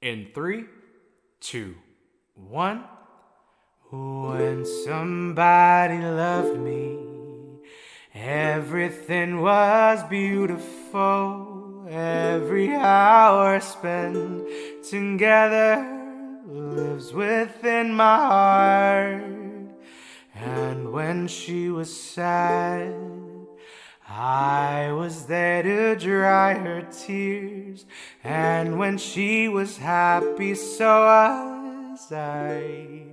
In 3, 2, 1. When somebody loved me, everything was beautiful. Every hour spent together lives within my heart. And when she was sad, I was there to dry her tears. And when she was happy, so was I.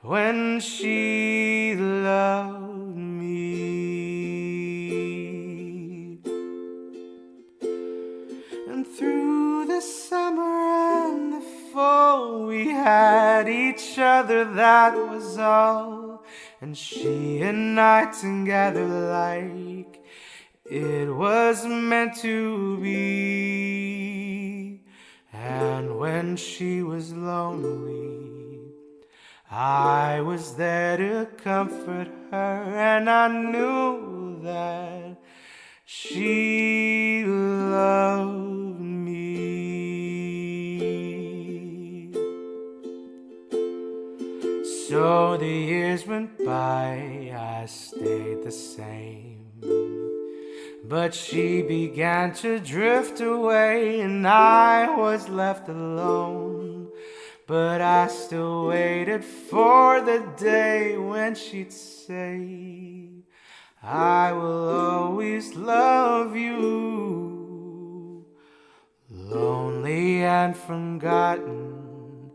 When she loved me. And through the summer and the fall, we had each other, that was all. And she and I together like it was meant to be. And when she was lonely, I was there to comfort her, and I knew that she loved me. So the years went by, I stayed the same. But she began to drift away, and I was left alone. But I still waited for the day when she'd say, I will always love you. Lonely and forgotten,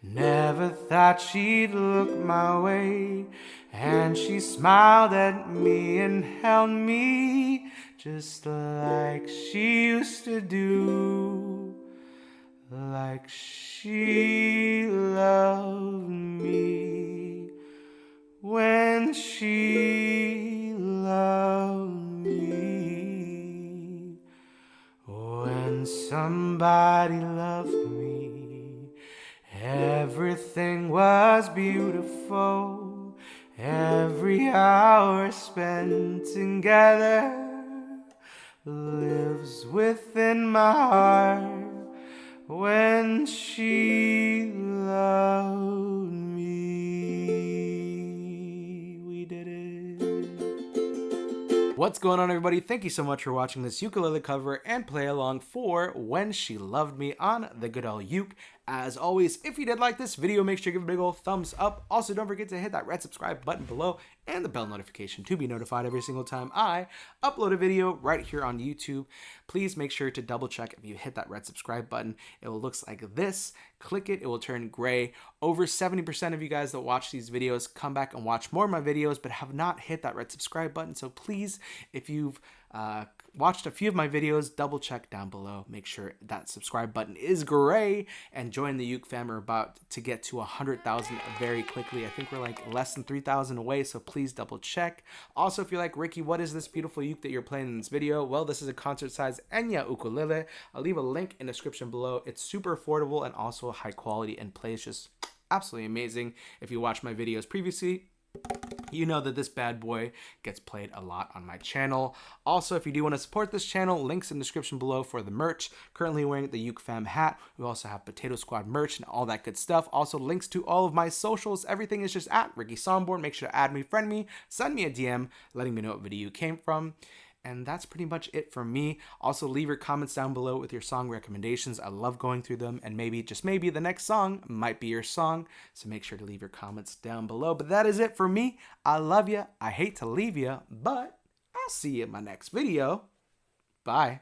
never thought she'd look my way. And she smiled at me and held me just like she used to do. Like she loved me when she loved me. When somebody loved me, everything was beautiful. Every hour spent together lives within my heart. When she loved me. We did it. What's going on, everybody? Thank you so much for watching this ukulele cover and play along for When She Loved Me on the good old uke. As always, if you did like this video, make sure you give it a big old thumbs up. Also, don't forget to hit that red subscribe button below and the bell notification to be notified every single time I upload a video right here on YouTube. Please make sure to double check if you hit that red subscribe button. It will look like this. Click it, it will turn gray. Over 70% of you guys that watch these videos come back and watch more of my videos but have not hit that red subscribe button. So please, if you've watched a few of my videos, double check down below. Make sure that subscribe button is gray and join the uke fam. We're about to get to 100,000 very quickly. I think we're like less than 3,000 away, so please double check. Also, if you're like, Ricky, what is this beautiful uke that you're playing in this video? Well, this is a concert size Enya ukulele. I'll leave a link in the description below. It's super affordable and also high quality and plays just absolutely amazing. If you watched my videos previously, you know that this bad boy gets played a lot on my channel. Also, if you do want to support this channel, links in the description below for the merch. Currently wearing the Uke Fam hat. We also have Potato Squad merch and all that good stuff. Also, links to all of my socials. Everything is just at Ricky Somborn. Make sure to add me, friend me, send me a DM, letting me know what video you came from. And that's pretty much it for me. Also, leave your comments down below with your song recommendations. I love going through them, and maybe, just maybe, the next song might be your song. So make sure to leave your comments down below. But that is it for me. I love you. I hate to leave you, but I'll see you in my next video. Bye.